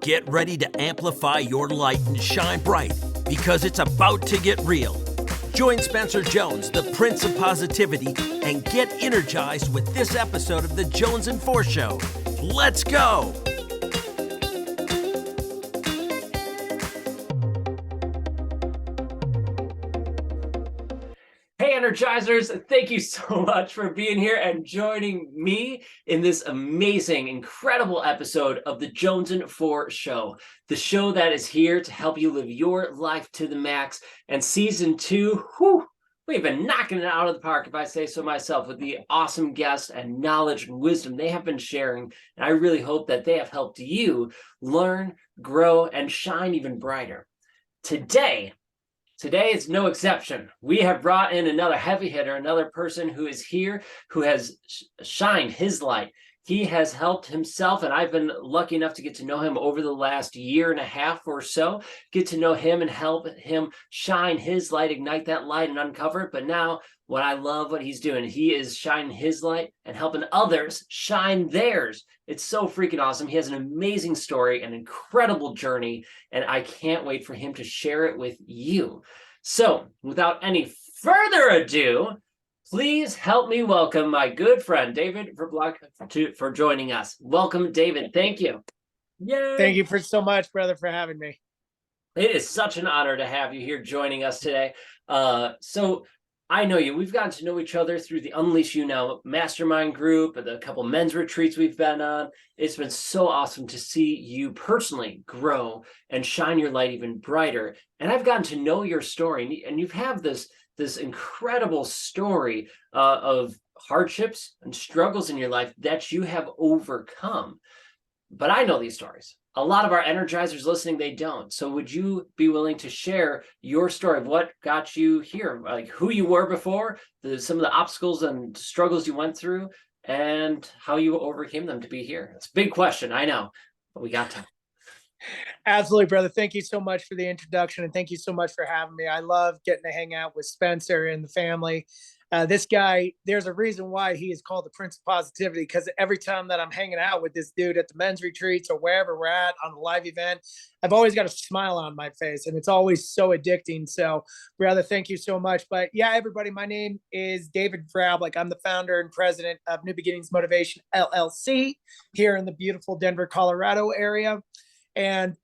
Get ready to amplify your light and shine bright because it's about to get real. Join Spencer Jones, the Prince of Positivity, and get energized with this episode of the Jonesin Show. Let's go! Hey Energizers, thank you so much for being here and joining me in this amazing, incredible episode of the Jonesin Show, the show that is here to help you live your life to the max. And season 2, we've been knocking it out of the park, if I say so myself, with the awesome guests and knowledge and wisdom they have been sharing. And I really hope that they have helped you learn, grow, and shine even brighter. Today is no exception. We have brought in another heavy hitter, another person who is here, who has shined his light. He has helped himself, and I've been lucky enough to get to know him over the last year and a half or so, get to know him and help him shine his light, ignite that light and uncover it. But now what I love what he's doing, he is shining his light and helping others shine theirs. It's so freaking awesome. He has an amazing story, an incredible journey, and I can't wait for him to share it with you. So without any further ado, please help me welcome my good friend, David Vrablik, for joining us. Welcome, David. Thank you. Yay. Thank you so much, brother, for having me. It is such an honor to have you here joining us today. So I know you. We've gotten to know each other through the Unleash You Now mastermind group and the couple men's retreats we've been on. It's been so awesome to see you personally grow and shine your light even brighter. And I've gotten to know your story, and you have this incredible story of hardships and struggles in your life that you have overcome. But I know these stories. A lot of our energizers listening, they don't. So would you be willing to share your story of what got you here, like who you were before, some of the obstacles and struggles you went through, and how you overcame them to be here? It's a big question, I know, but we got time. Absolutely, brother. Thank you so much for the introduction, and thank you so much for having me. I love getting to hang out with Spencer and the family. This guy, there's a reason why he is called the Prince of Positivity, because every time that I'm hanging out with this dude at the men's retreats or wherever we're at on a live event, I've always got a smile on my face, and it's always so addicting. So, brother, thank you so much. But yeah, everybody, my name is David Vrablik. I'm the founder and president of New Beginnings Motivation, LLC, here in the beautiful Denver, Colorado area. And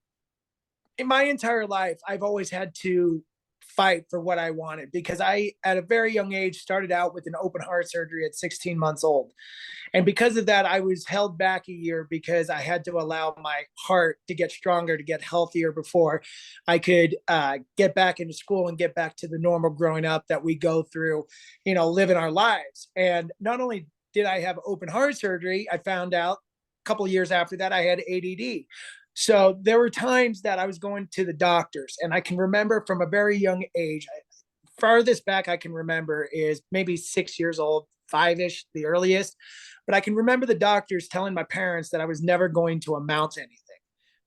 in my entire life, I've always had to fight for what I wanted, because I, at a very young age, started out with an open heart surgery at 16 months old. And because of that, I was held back a year because I had to allow my heart to get stronger, to get healthier before I could get back into school and get back to the normal growing up that we go through, living our lives. And not only did I have open heart surgery, I found out a couple of years after that I had ADD. So there were times that I was going to the doctors, and I can remember from a very young age, farthest back I can remember is maybe 6 years old, 5-ish, the earliest. But I can remember the doctors telling my parents that I was never going to amount to anything,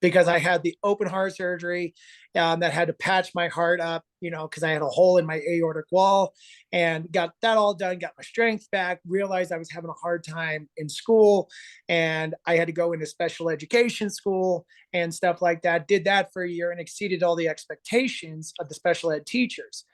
because I had the open heart surgery that had to patch my heart up, because I had a hole in my aortic wall, and got that all done, got my strength back, realized I was having a hard time in school, and I had to go into special education school and stuff like that. Did that for a year and exceeded all the expectations of the special ed teachers.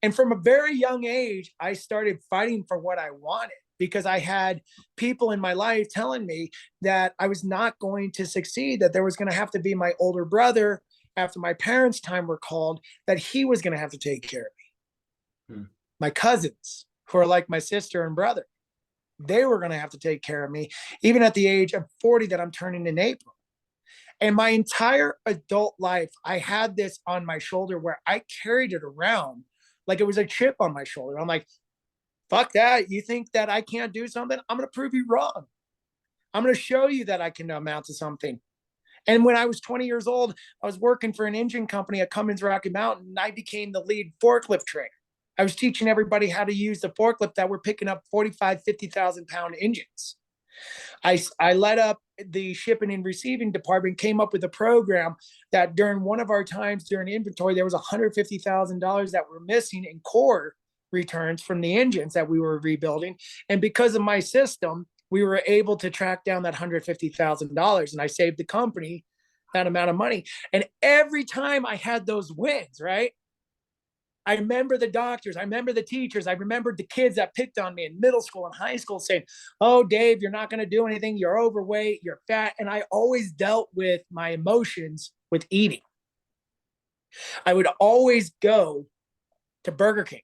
And from a very young age, I started fighting for what I wanted, because I had people in my life telling me that I was not going to succeed, that there was going to have to be my older brother after my parents' time were called, that he was going to have to take care of me. My cousins, who are like my sister and brother, they were going to have to take care of me, even at the age of 40 that I'm turning in April. And my entire adult life, I had this on my shoulder where I carried it around like it was a chip on my shoulder. I'm like, fuck that. You think that I can't do something? I'm going to prove you wrong. I'm going to show you that I can amount to something. And when I was 20 years old, I was working for an engine company at Cummins Rocky Mountain, and I became the lead forklift trainer. I was teaching everybody how to use the forklift that were picking up 45, 50,000 pound engines. I led up the shipping and receiving department, came up with a program that during one of our times during inventory, there was $150,000 that were missing in core returns from the engines that we were rebuilding. And because of my system, we were able to track down that $150,000, and I saved the company that amount of money. And every time I had those wins, right? I remember the doctors, I remember the teachers, I remembered the kids that picked on me in middle school and high school saying, "Oh, Dave, you're not going to do anything. You're overweight, you're fat." And I always dealt with my emotions with eating. I would always go to Burger King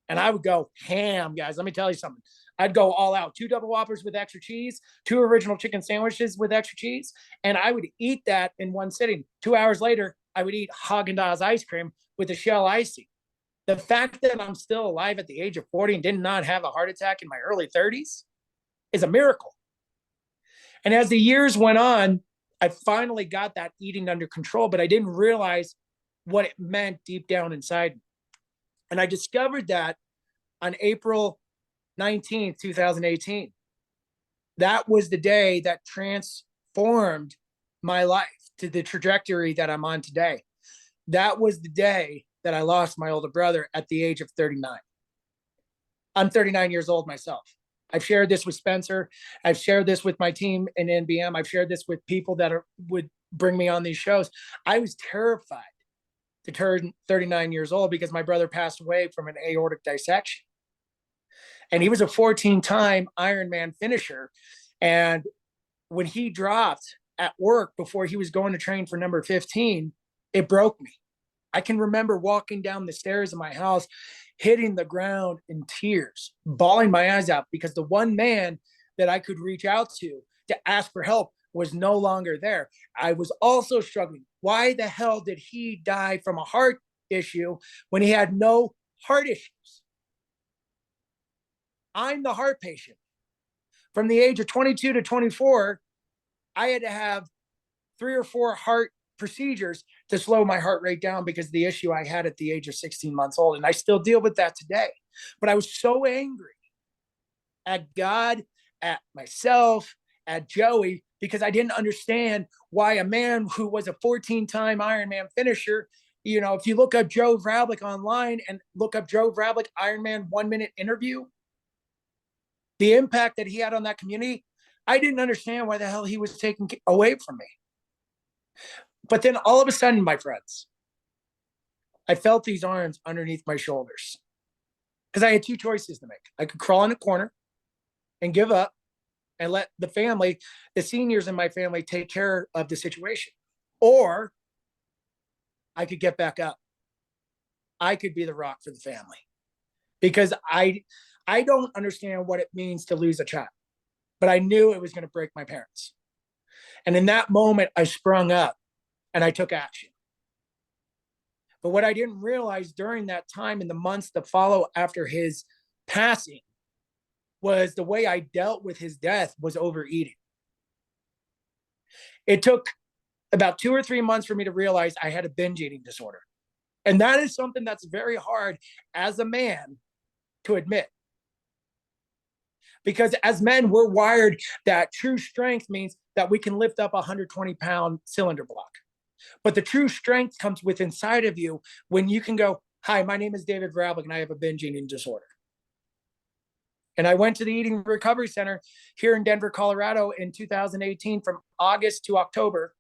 and I would go ham, guys. Let me tell you something. I'd go all out. 2 double whoppers with extra cheese, 2 original chicken sandwiches with extra cheese, and I would eat that in one sitting. 2 hours later, I would eat Haagen-Dazs ice cream with a shell icing. The fact that I'm still alive at the age of 40 and did not have a heart attack in my early 30s is a miracle. And as the years went on, I finally got that eating under control, but I didn't realize what it meant deep down inside me. And I discovered that on April 19th, 2018. That was the day that transformed my life to the trajectory that I'm on today. That was the day that I lost my older brother at the age of 39. I'm 39 years old myself. I've shared this with Spencer. I've shared this with my team in NBM. I've shared this with people that would bring me on these shows. I was terrified to turn 39 years old because my brother passed away from an aortic dissection. And he was a 14-time Ironman finisher. And when he dropped at work before he was going to train for number 15, it broke me. I can remember walking down the stairs of my house, hitting the ground in tears, bawling my eyes out because the one man that I could reach out to ask for help was no longer there. I was also struggling. Why the hell did he die from a heart issue when he had no heart issues? I'm the heart patient. From the age of 22 to 24, I had to have 3 or 4 heart procedures to slow my heart rate down because of the issue I had at the age of 16 months old. And I still deal with that today. But I was so angry at God, at myself, at Joey, because I didn't understand why a man who was a 14-time Ironman finisher, you know, if you look up Joe Vrablik online and look up Joe Vrablik Ironman 1-minute interview, the impact that he had on that community, I didn't understand why the hell he was taken away from me. But then all of a sudden, my friends, I felt these arms underneath my shoulders because I had 2 choices to make. I could crawl in a corner and give up and let the family, the seniors in my family, take care of the situation. Or I could get back up. I could be the rock for the family because I don't understand what it means to lose a child, but I knew it was going to break my parents. And in that moment, I sprung up and I took action. But what I didn't realize during that time in the months that follow after his passing was the way I dealt with his death was overeating. It took about 2 or 3 months for me to realize I had a binge eating disorder. And that is something that's very hard as a man to admit. Because as men, we're wired that true strength means that we can lift up a 120-pound cylinder block. But the true strength comes with inside of you when you can go, "Hi, my name is David Vrablik and I have a binge eating disorder." And I went to the Eating Recovery Center here in Denver, Colorado in 2018 from August to October.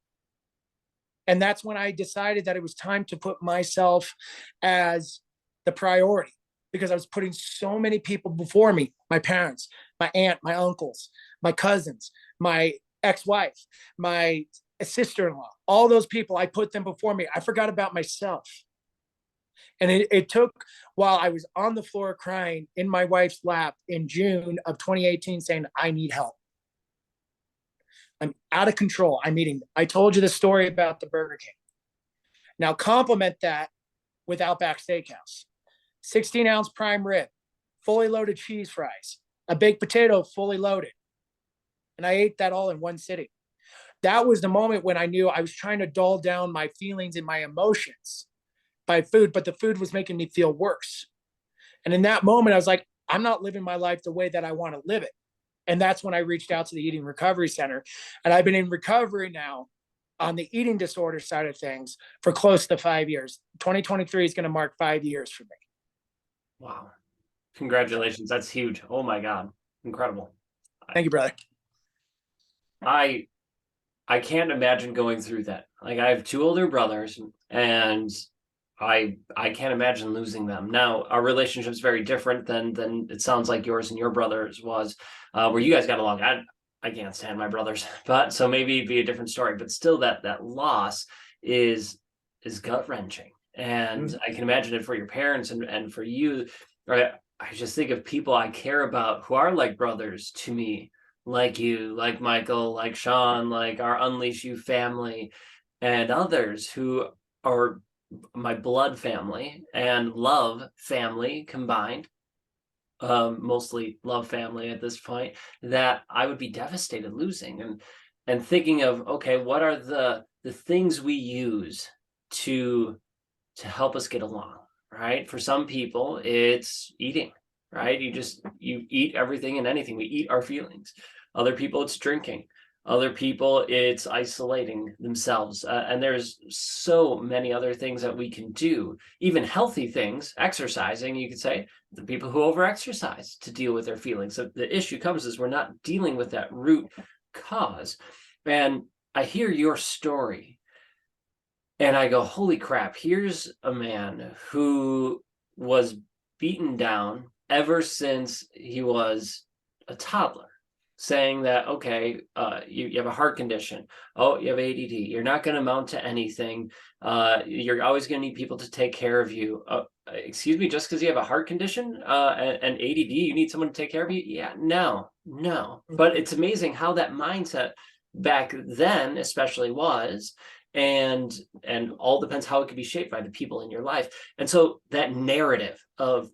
And that's when I decided that it was time to put myself as the priority because I was putting so many people before me, my parents, my aunt, my uncles, my cousins, my ex-wife, my sister-in-law, all those people, I put them before me. I forgot about myself. And it took while I was on the floor crying in my wife's lap in June of 2018 saying, "I need help. I'm out of control. I'm eating." I told you the story about the Burger King. Now complement that with Outback Steakhouse. 16-ounce prime rib, fully loaded cheese fries, a baked potato fully loaded. And I ate that all in one sitting. That was the moment when I knew I was trying to dull down my feelings and my emotions by food, but the food was making me feel worse. And in that moment, I was like, I'm not living my life the way that I want to live it. And that's when I reached out to the Eating Recovery Center. And I've been in recovery now on the eating disorder side of things for close to 5 years. 2023 is going to mark 5 years for me. Wow. Congratulations. That's huge. Oh my God. Incredible. Thank you, brother. I I can't imagine going through that. Like, I have two older brothers, and I can't imagine losing them. Now, our relationship is very different than it sounds like yours and your brother's was, where you guys got along. I can't stand my brothers, but so maybe it'd be a different story. But still, that loss is gut wrenching, and I can imagine it for your parents and for you. Right? I just think of people I care about who are like brothers to me, like you, like Michael, like Sean, like our Unleash You family, and others who are my blood family and love family combined, mostly love family at this point, that I would be devastated losing. And thinking of, okay, what are the things we use to help us get along, right? For some people, it's eating, right? You eat everything and anything. We eat our feelings. Other people, it's drinking. Other people, it's isolating themselves. And there's so many other things that we can do, even healthy things, exercising, you could say, the people who overexercise to deal with their feelings. So the issue comes is we're not dealing with that root cause. And I hear your story and I go, holy crap, here's a man who was beaten down ever since he was a toddler, saying that, okay, you have a heart condition. Oh, you have ADD. You're not going to amount to anything. You're always going to need people to take care of you. Excuse me, just because you have a heart condition and ADD, you need someone to take care of you? Yeah, no. But it's amazing how that mindset back then especially was, and all depends how it could be shaped by the people in your life. And so that narrative of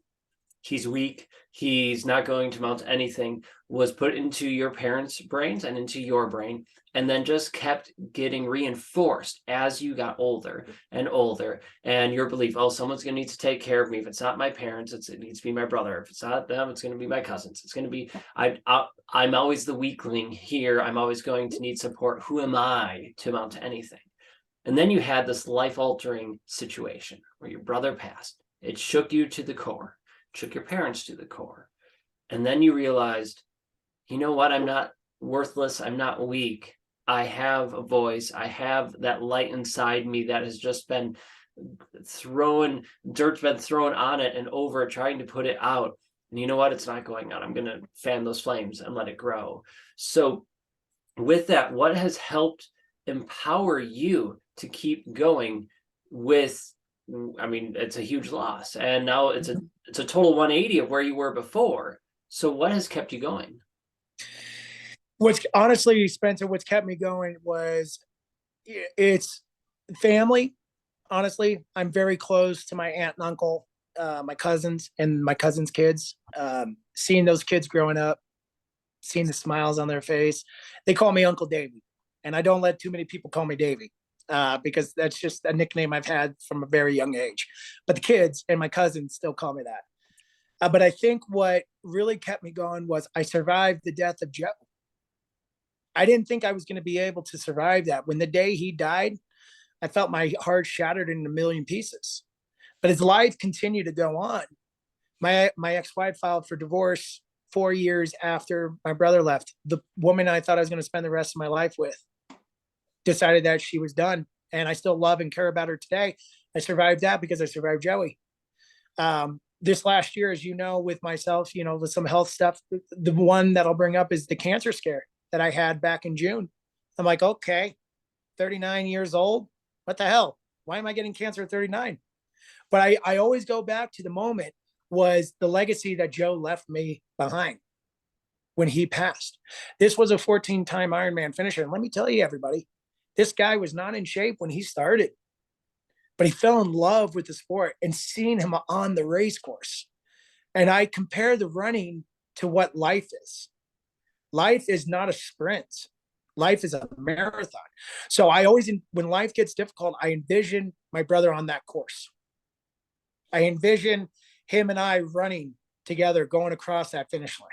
he's weak, he's not going to amount to anything, was put into your parents' brains and into your brain, and then just kept getting reinforced as you got older and older. And your belief, oh, someone's going to need to take care of me. If it's not my parents, it needs to be my brother. If it's not them, it's going to be my cousins. It's going to be, I'm always the weakling here. I'm always going to need support. Who am I to amount to anything? And then you had this life-altering situation where your brother passed. It shook you to the core, shook your parents to the core. And then you realized, you know what? I'm not worthless. I'm not weak. I have a voice. I have that light inside me that has just been dirt's been thrown on it and over, trying to put it out. And you know what? It's not going out. I'm going to fan those flames and let it grow. So with that, what has helped empower you to keep going with, I mean, it's a huge loss, and now it's a total 180 of where you were before. So what has kept you going? What's honestly, Spencer, what's kept me going was it's family. Honestly, I'm very close to my aunt and uncle, my cousins and my cousins' kids. Seeing those kids growing up, seeing the smiles on their face. They call me Uncle Davey, and I don't let too many people call me Davey. Because that's just a nickname I've had from a very young age. But the kids and my cousins still call me that. But I think what really kept me going was I survived the death of Joe. I didn't think I was going to be able to survive that. When the day he died, I felt my heart shattered in a million pieces. But as life continued to go on, my ex-wife filed for divorce 4 years after my brother left. The woman I thought I was going to spend the rest of my life with decided that she was done, and I still love and care about her today. I survived that because I survived Joey. This last year, as you know, with myself, with some health stuff, the one that I'll bring up is the cancer scare that I had back in June. I'm like, okay, 39 years old, what the hell? Why am I getting cancer at 39? But I always go back to the moment was the legacy that Joe left me behind when he passed. This was a 14-time Ironman finisher. And let me tell you, everybody, this guy was not in shape when he started, but he fell in love with the sport and seeing him on the race course. And I compare the running to what life is. Life is not a sprint. Life is a marathon. So I always, when life gets difficult, I envision my brother on that course. I envision him and I running together, going across that finish line.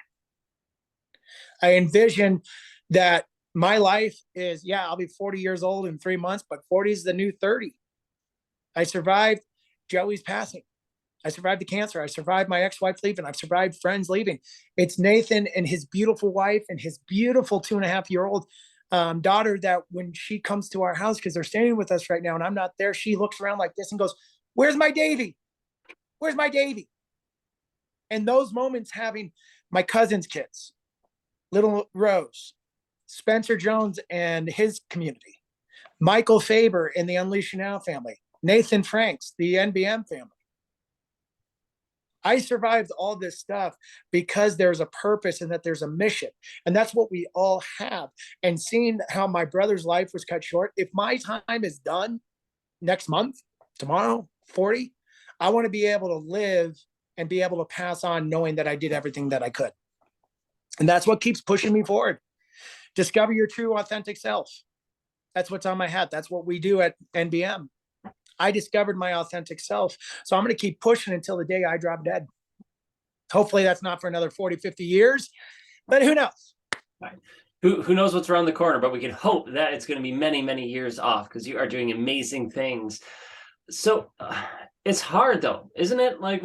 I envision that my life is, I'll be 40 years old in 3 months, but 40 is the new 30. I survived Joey's passing. I survived the cancer. I survived my ex-wife leaving. I've survived friends leaving. It's Nathan and his beautiful wife and his beautiful 2.5-year-old daughter that when she comes to our house, because they're staying with us right now and I'm not there, she looks around like this and goes, "Where's my Davy? Where's my Davy?" And those moments, having my cousin's kids, little Rose, Spencer Jones and his community, Michael Faber in the Unleash Now family, Nathan Franks, the NBM family. I survived all this stuff because there's a purpose and that there's a mission. And that's what we all have. And seeing how my brother's life was cut short, if my time is done next month, tomorrow, 40, I want to be able to live and be able to pass on knowing that I did everything that I could. And that's what keeps pushing me forward. Discover your true, authentic self. That's what's on my hat. That's what we do at NBM. I discovered my authentic self. So I'm going to keep pushing until the day I drop dead. Hopefully that's not for another 40, 50 years, but who knows? Right. Who knows what's around the corner, but we can hope that it's going to be many, many years off, because you are doing amazing things. So it's hard though, isn't it? Like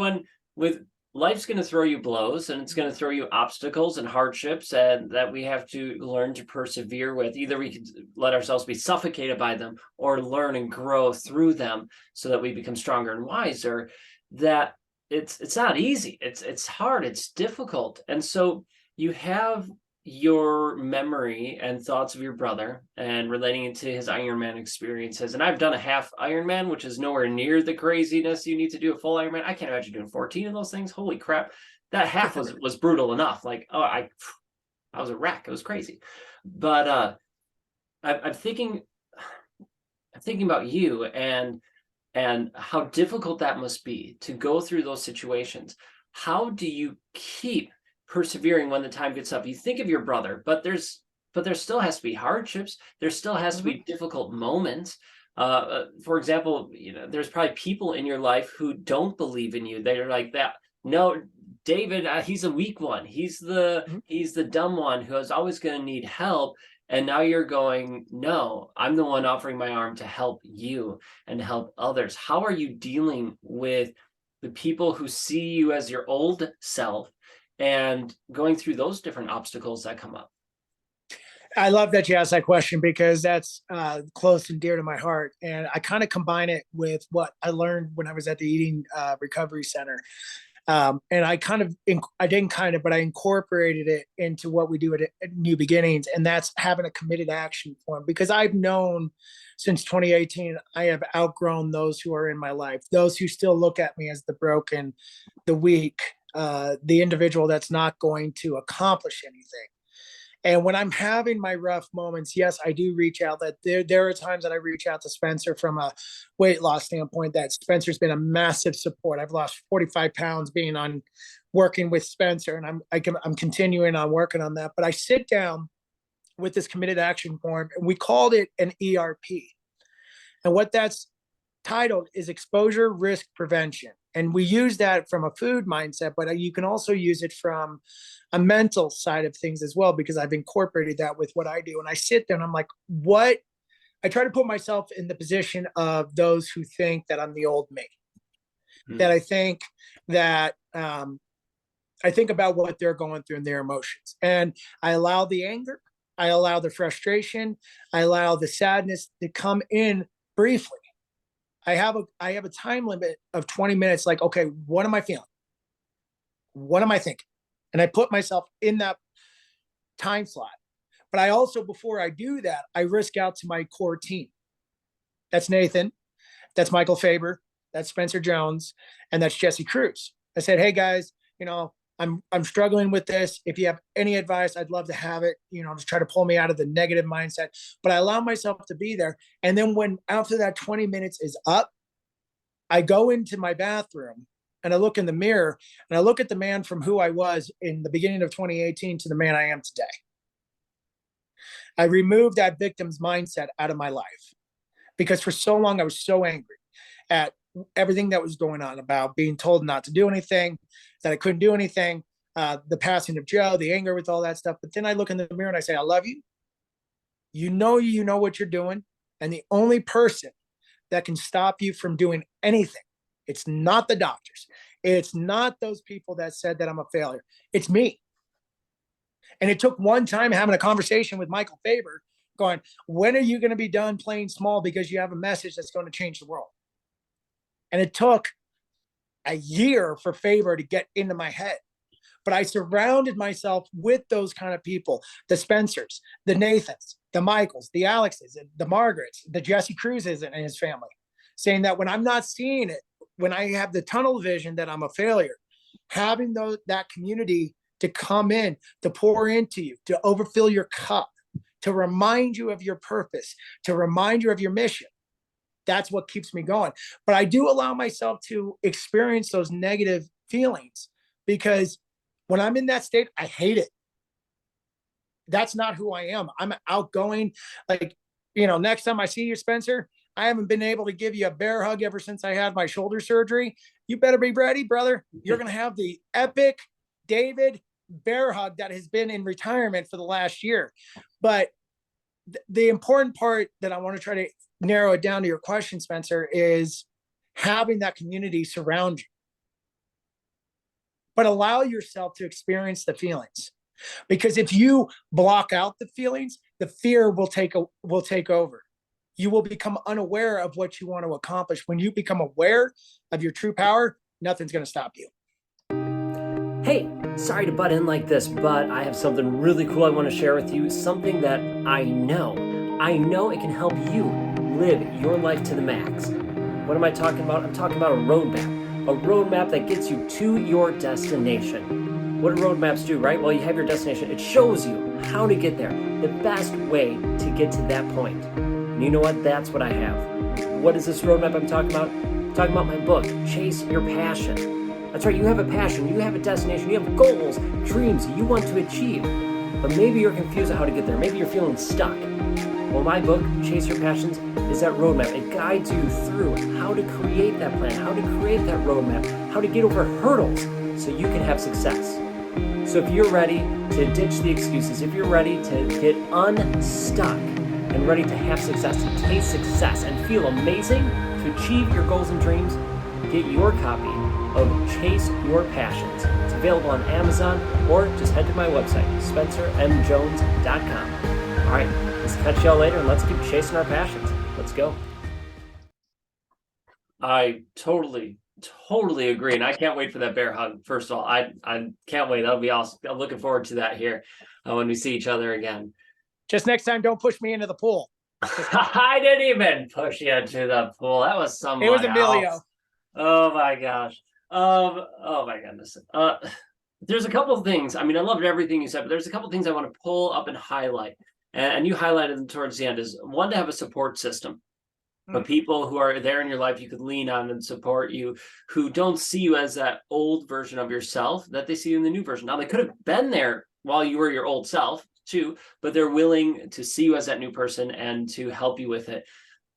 with life's going to throw you blows, and it's going to throw you obstacles and hardships, and that we have to learn to persevere with. Either we could let ourselves be suffocated by them, or learn and grow through them so that we become stronger and wiser. That it's not easy. It's hard. It's difficult. And so you have your memory and thoughts of your brother and relating it to his Ironman experiences. And I've done a half Ironman, which is nowhere near the craziness you need to do a full Ironman. I can't imagine doing 14 of those things. Holy crap. That half was brutal enough. Like, oh, I was a wreck. It was crazy. But I'm thinking about you and how difficult that must be to go through those situations. How do you keep persevering when the time gets up? You think of your brother, but there still has to be hardships. There still has to be difficult moments. For example, there's probably people in your life who don't believe in you. They're like that. No, David, he's a weak one. He's the dumb one who is always going to need help. And now you're going, no, I'm the one offering my arm to help you and help others. How are you dealing with the people who see you as your old self and going through those different obstacles that come up? I love that you asked that question, because that's close and dear to my heart. And I kind of combine it with what I learned when I was at the Eating Recovery Center. And I incorporated it into what we do at New Beginnings. And that's having a committed action plan, because I've known since 2018, I have outgrown those who are in my life, those who still look at me as the broken, the weak, the individual that's not going to accomplish anything. And when I'm having my rough moments, yes, I do reach out. That there are times that I reach out to Spencer from a weight loss standpoint. That Spencer's been a massive support. I've lost 45 pounds working with Spencer, and I'm continuing on working on that. But I sit down with this committed action form, and we called it an ERP. And what that's titled is exposure risk prevention. And we use that from a food mindset, but you can also use it from a mental side of things as well, because I've incorporated that with what I do. And I sit there and I'm like, I try to put myself in the position of those who think that I'm the old me, that I think that, I think about what they're going through and their emotions. And I allow the anger, I allow the frustration, I allow the sadness to come in briefly. I have a time limit of 20 minutes. Like, okay, what am I feeling? What am I thinking? And I put myself in that time slot. But I also, before I do that, I risk out to my core team. That's Nathan. That's Michael Faber. That's Spencer Jones. And that's Jesse Cruz. I said, hey guys, I'm struggling with this. If you have any advice, I'd love to have it, just try to pull me out of the negative mindset. But I allow myself to be there. And then after that 20 minutes is up, I go into my bathroom and I look in the mirror and I look at the man from who I was in the beginning of 2018 to the man I am today. I removed that victim's mindset out of my life, because for so long I was so angry at everything that was going on, about being told not to do anything, that I couldn't do anything, the passing of Joe, the anger with all that stuff. But then I look in the mirror and I say, I love you. You know what you're doing. And the only person that can stop you from doing anything, it's not the doctors. It's not those people that said that I'm a failure. It's me. And it took one time having a conversation with Michael Faber going, when are you going to be done playing small because you have a message that's going to change the world? And it took a year for favor to get into my head. But I surrounded myself with those kind of people, the Spencers, the Nathans, the Michaels, the Alexes, the Margarets, the Jesse Cruzes and his family, saying that when I'm not seeing it, when I have the tunnel vision that I'm a failure, having that community to come in, to pour into you, to overfill your cup, to remind you of your purpose, to remind you of your mission. That's what keeps me going. But I do allow myself to experience those negative feelings, because when I'm in that state, I hate it. That's not who I am. I'm outgoing. Like, next time I see you, Spencer, I haven't been able to give you a bear hug ever since I had my shoulder surgery. You better be ready, brother. You're going to have the epic David bear hug that has been in retirement for the last year. But the important part that I want to try to narrow it down to your question, Spencer, is having that community surround you. But allow yourself to experience the feelings, because if you block out the feelings, the fear will take over. You will become unaware of what you want to accomplish. When you become aware of your true power, nothing's going to stop you. Hey, sorry to butt in like this, but I have something really cool I want to share with you. Something that I know it can help you live your life to the max. What am I talking about? I'm talking about a roadmap that gets you to your destination. What do roadmaps do, right? Well, you have your destination. It shows you how to get there, the best way to get to that point. And you know what? That's what I have. What is this roadmap I'm talking about? I'm talking about my book, Chase Your Passion. That's right, you have a passion, you have a destination, you have goals, dreams you want to achieve, but maybe you're confused on how to get there. Maybe you're feeling stuck. Well, my book, Chase Your Passions, is that roadmap. It guides you through how to create that plan, how to create that roadmap, how to get over hurdles so you can have success. So if you're ready to ditch the excuses, if you're ready to get unstuck and ready to have success, to taste success and feel amazing, to achieve your goals and dreams, get your copy of Chase Your Passions. It's available on Amazon, or just head to my website, spencerjones.com. All right, let's catch y'all later, and let's keep chasing our passions. Let's go. I totally agree, and I can't wait for that bear hug. First of all, I can't wait. That'll be awesome. I'm looking forward to that here when we see each other again. Just next time, don't push me into the pool. I didn't even push you into the pool. That was someone. It was Emilio. Else. Oh my gosh. Oh my goodness. There's a couple of things. I mean, I loved everything you said, but there's a couple of things I want to pull up and highlight. And you highlighted them towards the end. Is one, to have a support system of people who are there in your life you could lean on and support you, who don't see you as that old version of yourself, that they see you in the new version. Now, they could have been there while you were your old self too, but they're willing to see you as that new person and to help you with it.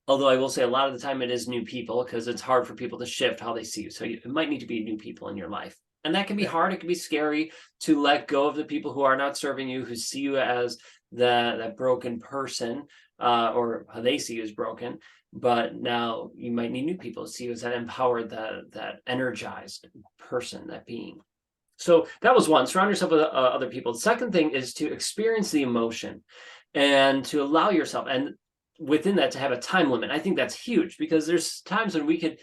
Although I will say a lot of the time it is new people, because it's hard for people to shift how they see you. So it might need to be new people in your life. And that can be hard. It can be scary to let go of the people who are not serving you, who see you as that broken person, or how they see you as broken. But now you might need new people to see you as that empowered, that energized person, that being. So that was one. Surround yourself with other people. The second thing is to experience the emotion and to allow yourself, and within that, to have a time limit. I think that's huge, because there's times when we get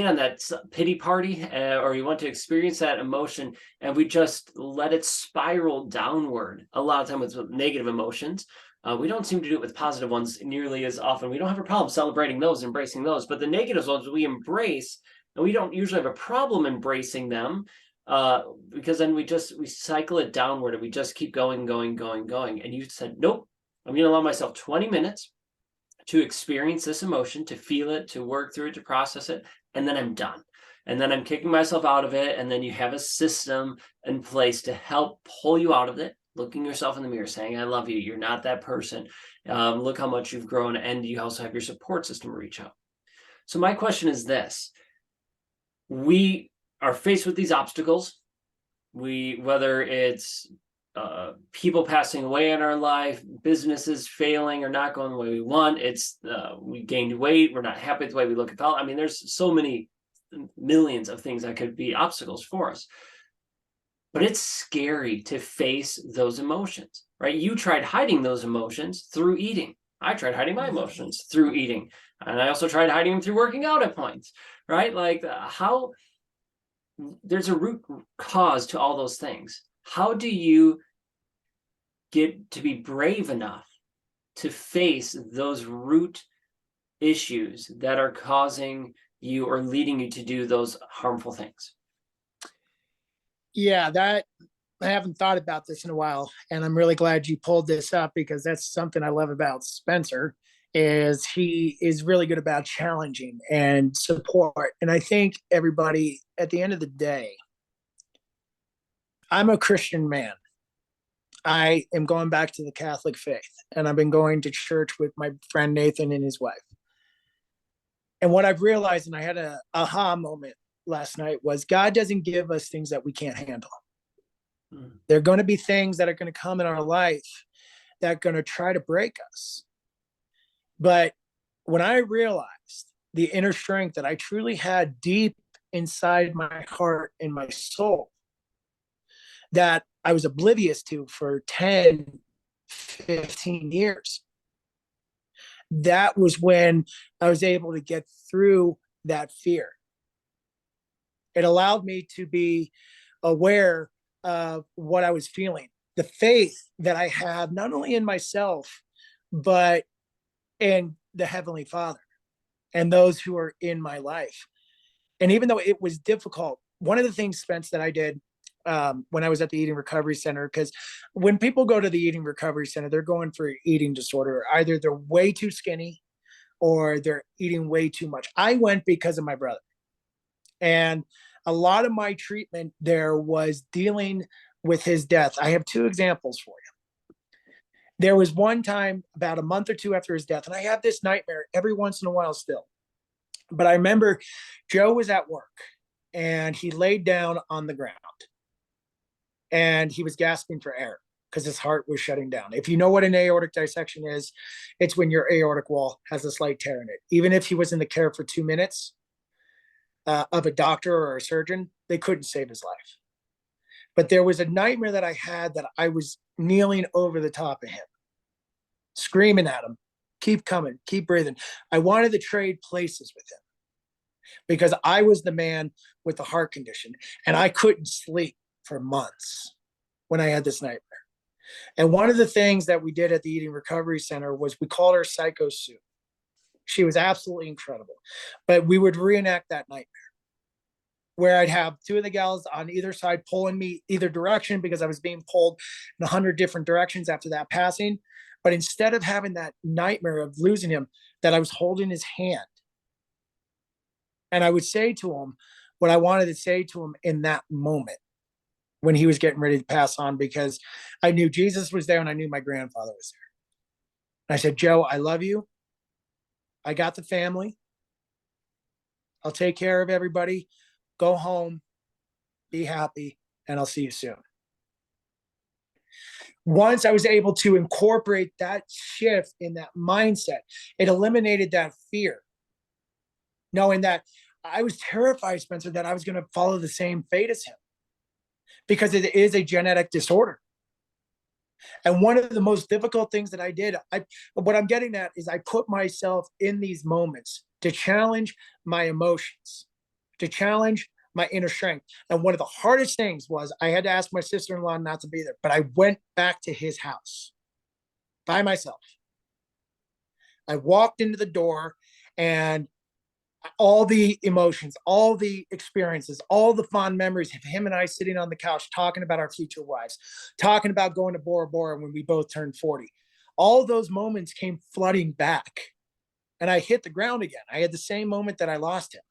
on that pity party, or we want to experience that emotion, and we just let it spiral downward. A lot of time with negative emotions, we don't seem to do it with positive ones nearly as often. We don't have a problem celebrating those, embracing those, but the negative ones we embrace, and we don't usually have a problem embracing them, because then we cycle it downward, and we just keep going. And you said, nope, I'm going to allow myself 20 minutes to experience this emotion, to feel it, to work through it, to process it, and then I'm done. And then I'm kicking myself out of it. And then you have a system in place to help pull you out of it, looking yourself in the mirror, saying, I love you. You're not that person. Look how much you've grown. And you also have your support system to reach out. So my question is this. We are faced with these obstacles. Whether it's people passing away in our life, businesses failing or not going the way we want, it's we gained weight, we're not happy with the way we look at health. I mean, there's so many millions of things that could be obstacles for us. but it's scary to face those emotions, right? You tried hiding those emotions through eating. I tried hiding my emotions through eating. And I also tried hiding them through working out at points, right? Like how there's a root cause to all those things. How do you get to be brave enough to face those root issues that are causing you or leading you to do those harmful things? Yeah, that I haven't thought about this in a while, and I'm really glad you pulled this up because that's something I love about Spencer is he is really good about challenging and support. And I think everybody at the end of the day, I'm a Christian man. I am going back to the Catholic faith, and I've been going to church with my friend Nathan and his wife. And what I've realized, and I had a aha moment last night, was God doesn't give us things that we can't handle. There are going to be things that are going to come in our life that are going to try to break us. But when I realized the inner strength that I truly had deep inside my heart and my soul that I was oblivious to for 10, 15 years, that was when I was able to get through that fear. It allowed me to be aware of what I was feeling, the faith that I have, not only in myself, but in the Heavenly Father and those who are in my life. And even though it was difficult, one of the things, Spence, that I did when I was at the Eating Recovery Center, because when people go to the Eating Recovery Center, they're going for eating disorder. Either they're way too skinny or they're eating way too much. I went because of my brother. And a lot of my treatment there was dealing with his death. I have two examples for you. There was one time about a month or two after his death, and I have this nightmare every once in a while still. But I remember Joe was at work and he laid down on the ground and he was gasping for air because his heart was shutting down. If you know what an aortic dissection is, it's when your aortic wall has a slight tear in it. Even if he was in the care for 2 minutes of a doctor or a surgeon, they couldn't save his life. But there was a nightmare that I had that I was kneeling over the top of him, screaming at him, keep coming, keep breathing. I wanted to trade places with him because I was the man with the heart condition and I couldn't sleep for months when I had this nightmare. And one of the things that we did at the Eating Recovery Center was we called her Psycho Sue. She was absolutely incredible. But we would reenact that nightmare where I'd have two of the gals on either side pulling me either direction because I was being pulled in 100 different directions after that passing. But instead of having that nightmare of losing him, that I was holding his hand. And I would say to him what I wanted to say to him in that moment when he was getting ready to pass on, because I knew Jesus was there and I knew my grandfather was there. And I said, Joe, I love you. I got the family. I'll take care of everybody. Go home, be happy, and I'll see you soon. Once I was able to incorporate that shift in that mindset, it eliminated that fear, knowing that I was terrified, Spencer, that I was going to follow the same fate as him because it is a genetic disorder. And one of the most difficult things that I did, what I'm getting at is I put myself in these moments to challenge my emotions, to challenge my inner strength. And one of the hardest things was I had to ask my sister-in-law not to be there, but I went back to his house by myself. I walked into the door and all the emotions, all the experiences, all the fond memories of him and I sitting on the couch talking about our future wives, talking about going to Bora Bora when we both turned 40. All those moments came flooding back and I hit the ground again. I had the same moment that I lost him.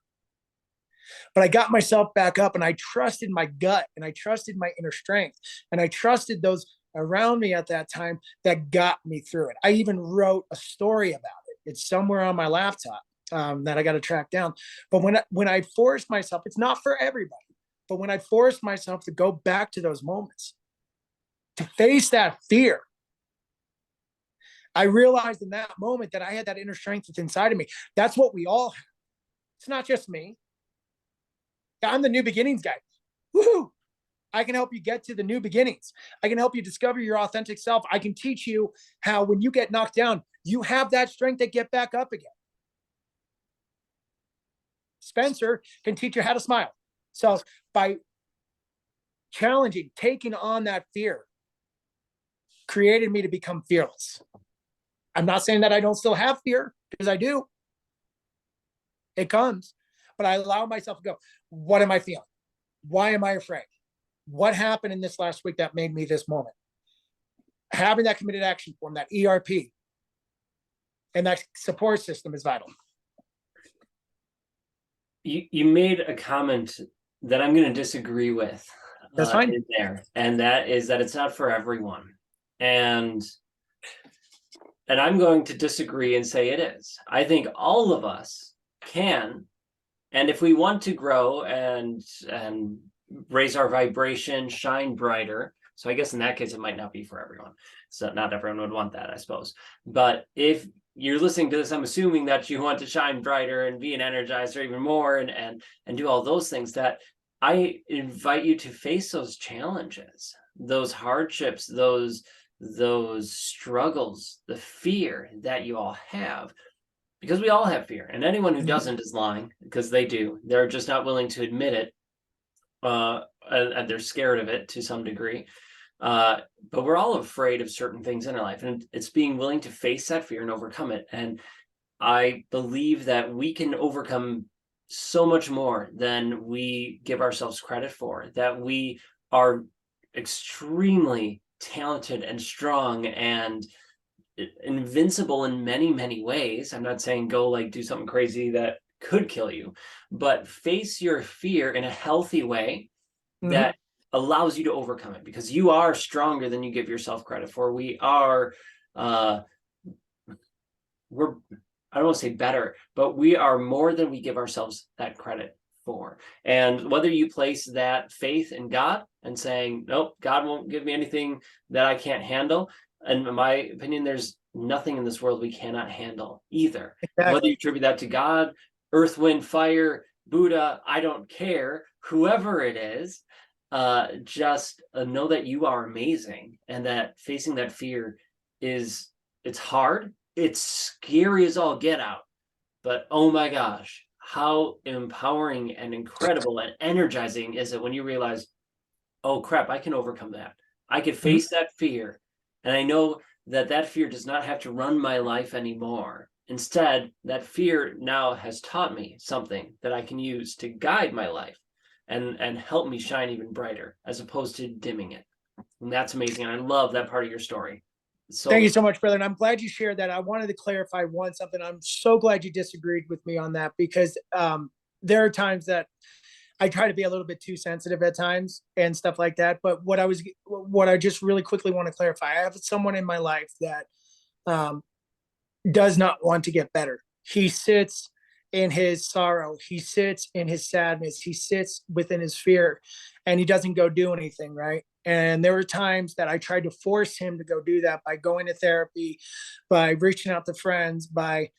But I got myself back up and I trusted my gut and I trusted my inner strength and I trusted those around me at that time that got me through it. I even wrote a story about it. It's somewhere on my laptop. That I got to track down. But when I forced myself, it's not for everybody, but when I forced myself to go back to those moments, to face that fear, I realized in that moment that I had that inner strength that's inside of me. That's what we all have. It's not just me. I'm the new beginnings guy. Woohoo! I can help you get to the new beginnings. I can help you discover your authentic self. I can teach you how, when you get knocked down, you have that strength to get back up again. Spencer can teach you how to smile. So by challenging, taking on that fear, created me to become fearless. I'm not saying that I don't still have fear, because I do. It comes, but I allow myself to go, what am I feeling? Why am I afraid? What happened in this last week that made me this moment? Having that committed action form, that ERP, and that support system is vital. You made a comment that I'm going to disagree with. That's fine. In there, and that is that it's not for everyone. And I'm going to disagree and say it is. I think all of us can, and if we want to grow and raise our vibration, shine brighter. So I guess in that case, it might not be for everyone. So not everyone would want that, I suppose. But if you're listening to this, I'm assuming that you want to shine brighter and be an energizer even more and do all those things. That I invite you to face those challenges, those hardships, those struggles, the fear that you all have, because we all have fear, and anyone who doesn't is lying, because they do. They're just not willing to admit it, and they're scared of it to some degree. But we're all afraid of certain things in our life, and it's being willing to face that fear and overcome it. And I believe that we can overcome so much more than we give ourselves credit for, that we are extremely talented and strong and invincible in many, many ways. I'm not saying go like do something crazy that could kill you, but face your fear in a healthy way that allows you to overcome it, because you are stronger than you give yourself credit for. We are, we're, I don't want to say better, but we are more than we give ourselves that credit for. And whether you place that faith in God and saying, nope, God won't give me anything that I can't handle. And in my opinion, there's nothing in this world we cannot handle either. Exactly. Whether you attribute that to God, earth, wind, fire, Buddha, I don't care, whoever it is, just know that you are amazing, and that facing that fear it's hard. It's scary as all get out, but oh my gosh, how empowering and incredible and energizing is it when you realize, oh crap, I can overcome that. I can face that fear. And I know that that fear does not have to run my life anymore. Instead, that fear now has taught me something that I can use to guide my life and help me shine even brighter, as opposed to dimming it. And that's amazing. And I love that part of your story. So thank you so much, brother. And I'm glad you shared that. I wanted to clarify something. I'm so glad you disagreed with me on that, because there are times that I try to be a little bit too sensitive at times and stuff like that. But what I just really quickly want to clarify, I have someone in my life that does not want to get better. He sits in his sorrow. He sits in his sadness. He sits within his fear, and he doesn't go do anything, right? And there were times that I tried to force him to go do that by going to therapy, by reaching out to friends, by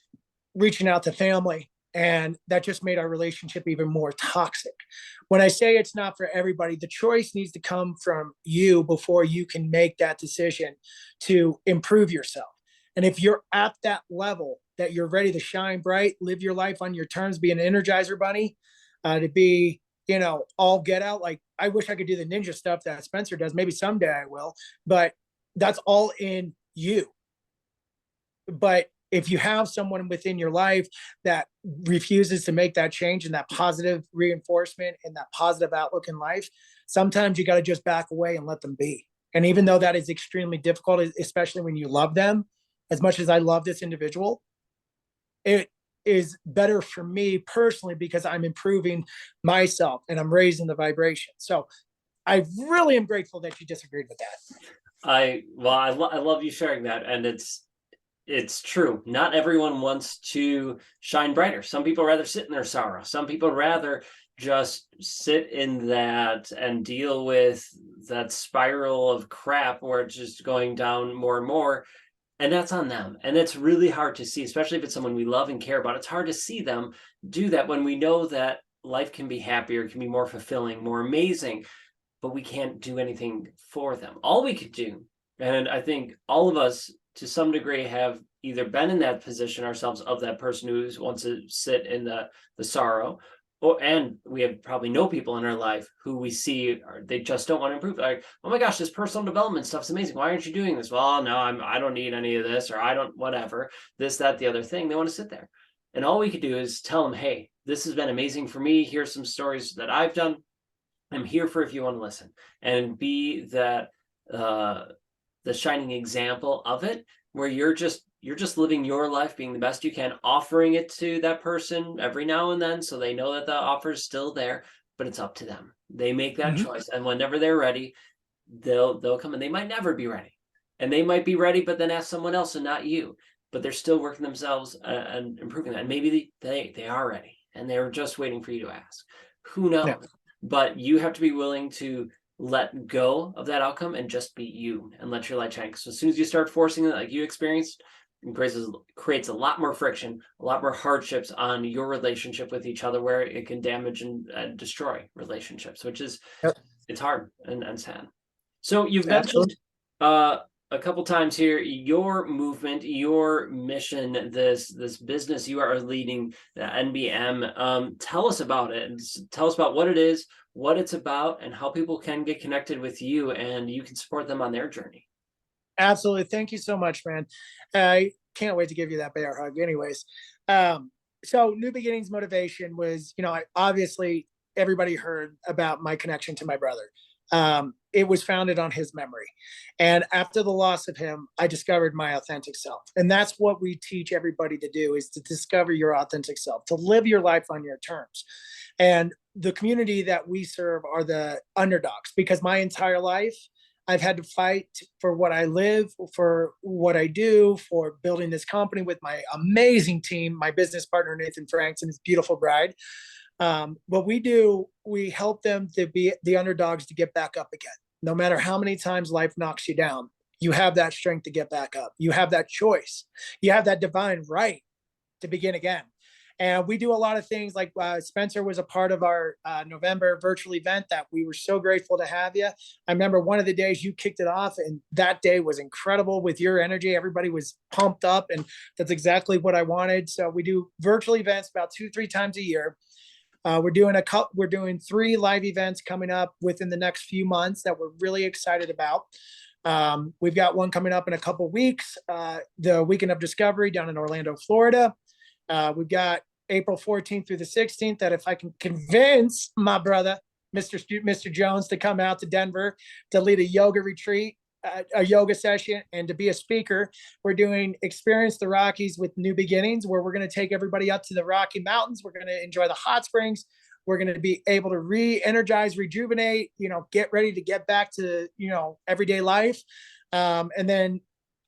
reaching out to family. And that just made our relationship even more toxic. When I say it's not for everybody, the choice needs to come from you before you can make that decision to improve yourself. And if you're at that level that you're ready to shine bright, live your life on your terms, be an energizer bunny, to be, all get out. Like, I wish I could do the ninja stuff that Spencer does. Maybe someday I will, but that's all in you. But if you have someone within your life that refuses to make that change and that positive reinforcement and that positive outlook in life, sometimes you got to just back away and let them be. And even though that is extremely difficult, especially when you love them as much as I love this individual, it is better for me personally, because I'm improving myself and I'm raising the vibration. So I really am grateful that you disagreed with that. I love you sharing that. And it's true. Not everyone wants to shine brighter. Some people rather sit in their sorrow. Some people rather just sit in that and deal with that spiral of crap where it's just going down more and more. And that's on them. And it's really hard to see, especially if it's someone we love and care about. It's hard to see them do that when we know that life can be happier, can be more fulfilling, more amazing. but we can't do anything for them. All we could do, and I think all of us to some degree have either been in that position ourselves of that person who wants to sit in the sorrow, and we have probably know people in our life who we see they just don't want to improve. Like, oh my gosh, this personal development stuff's amazing. Why aren't you doing this? Well, no, I don't need any of this, or I don't, whatever, this, that, the other thing. They want to sit there. And all we could do is tell them, hey, this has been amazing for me. Here's some stories that I've done. I'm here for if you want to listen, and be that the shining example of it, where you're just living your life, being the best you can, offering it to that person every now and then, so they know that the offer is still there. But it's up to them. They make that choice, and whenever they're ready, they'll come. And they might never be ready, and they might be ready, but then ask someone else and not you. But they're still working themselves and improving that. And maybe they are ready, and they're just waiting for you to ask. Who knows? Yeah. But you have to be willing to let go of that outcome and just be you, and let your light shine. So as soon as you start forcing it, like you experienced, it creates a lot more friction, a lot more hardships on your relationship with each other, where it can damage and destroy relationships, which is, it's hard and sad. So you've mentioned a couple times here your movement, your mission, this business you are leading, the NBM. Tell us about it, and tell us about what it is, what it's about, and how people can get connected with you and you can support them on their journey. Absolutely. Thank you so much, man. I can't wait to give you that bear hug. Anyways, so New Beginnings Motivation was, obviously everybody heard about my connection to my brother. It was founded on his memory. And after the loss of him, I discovered my authentic self. And that's what we teach everybody to do, is to discover your authentic self, to live your life on your terms. And the community that we serve are the underdogs, because my entire life, I've had to fight for what I live, for what I do, for building this company with my amazing team, my business partner, Nathan Franks, and his beautiful bride. What we do, we help them to be the underdogs to get back up again. No matter how many times life knocks you down, you have that strength to get back up. You have that choice. You have that divine right to begin again. And we do a lot of things like Spencer was a part of our November virtual event that we were so grateful to have you. I remember one of the days you kicked it off, and that day was incredible with your energy. Everybody was pumped up, and that's exactly what I wanted. So we do virtual events about 2-3 times a year. We're doing 3 live events coming up within the next few months that we're really excited about. We've got one coming up in a couple weeks, the Weekend of Discovery down in Orlando, Florida. We've got April 14th through the 16th that if I can convince my brother, Mr. Jones, to come out to Denver to lead a yoga retreat, a yoga session, and to be a speaker. We're doing Experience the Rockies with New Beginnings, where we're going to take everybody up to the Rocky Mountains. We're going to enjoy the hot springs. We're going to be able to re-energize, rejuvenate, get ready to get back to, everyday life. And then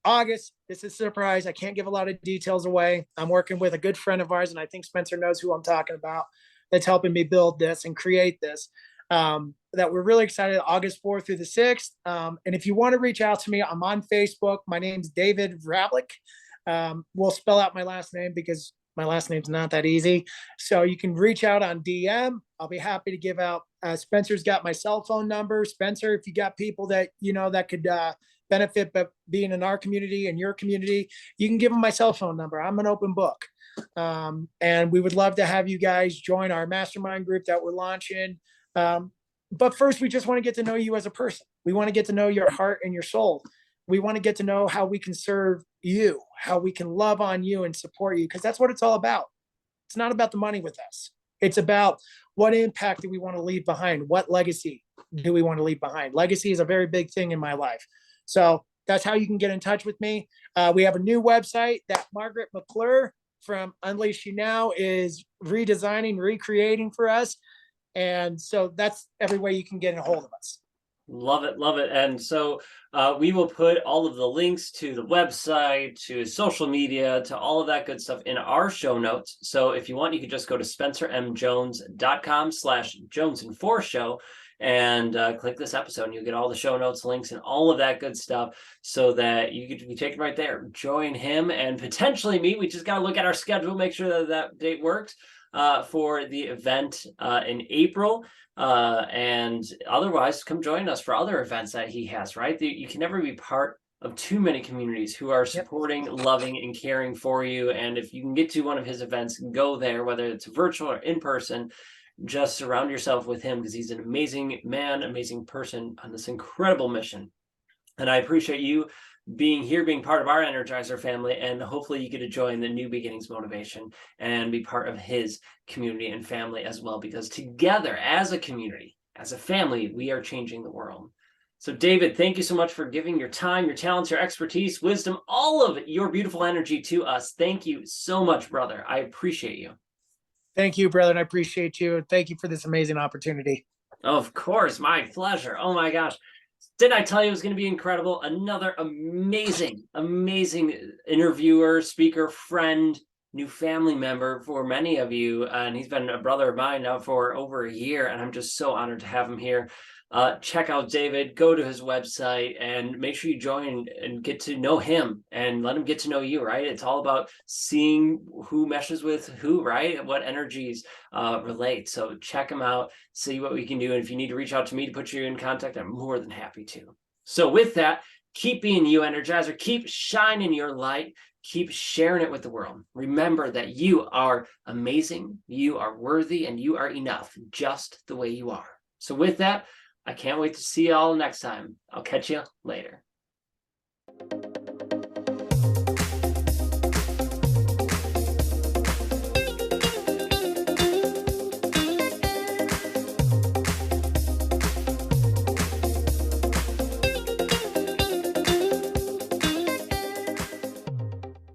August, this is a surprise. I can't give a lot of details away. I'm working with a good friend of ours, and I think Spencer knows who I'm talking about, that's helping me build this and create this, that we're really excited, August 4th through the 6th. And if you want to reach out to me, I'm on Facebook. My name's David Vrablik. We'll spell out my last name because my last name's not that easy. So you can reach out on DM. I'll be happy to give out. Spencer's got my cell phone number. Spencer, if you got people that, that could benefit but being in our community and your community, you can give them my cell phone number. I'm an open book. And we would love to have you guys join our mastermind group that we're launching. But first, we just want to get to know you as a person. We want to get to know your heart and your soul. We want to get to know how we can serve you, how we can love on you and support you, because that's what it's all about. It's not about the money with us. It's about what impact do we want to leave behind? What legacy do we want to leave behind? Legacy is a very big thing in my life. So that's how you can get in touch with me. We have a new website that Margaret McClure from Unleash You Now is redesigning, recreating for us. And so that's every way you can get a hold of us. Love it. Love it. And so we will put all of the links to the website, to social media, to all of that good stuff in our show notes. So if you want, you can just go to spencermjones.com/jonesinforshow and click this episode, and you'll get all the show notes, links, and all of that good stuff, so that you get to be taken right there. Join him and potentially me. We just got to look at our schedule, make sure that date works. for the event in April. And otherwise, come join us for other events that he has, right? You can never be part of too many communities who are supporting, loving, and caring for you. And if you can get to one of his events, go there, whether it's virtual or in person. Just surround yourself with him because he's an amazing man, amazing person on this incredible mission. And I appreciate you being here, being part of our Energizer family, and hopefully you get to join the New Beginnings Motivation and be part of his community and family as well, because together as a community, as a family, we are changing the world. So David, thank you so much for giving your time, your talents, your expertise, wisdom, all of your beautiful energy to us. Thank you so much, brother. I appreciate you. Thank you, brother. And I appreciate you. Thank you for this amazing opportunity. Of course, my pleasure. Oh my gosh. Didn't I tell you it was going to be incredible? Another amazing, amazing interviewer, speaker, friend, new family member for many of you. And he's been a brother of mine now for over a year. And I'm just so honored to have him here. Check out David, go to his website, and make sure you join and get to know him and let him get to know you, right? It's all about seeing who meshes with who, right? What energies relate. So check him out, see what we can do. And if you need to reach out to me to put you in contact, I'm more than happy to. So with that, keep being you, Energizer. Keep shining your light. Keep sharing it with the world. Remember that you are amazing, you are worthy, and you are enough just the way you are. So with that, I can't wait to see you all next time. I'll catch you later.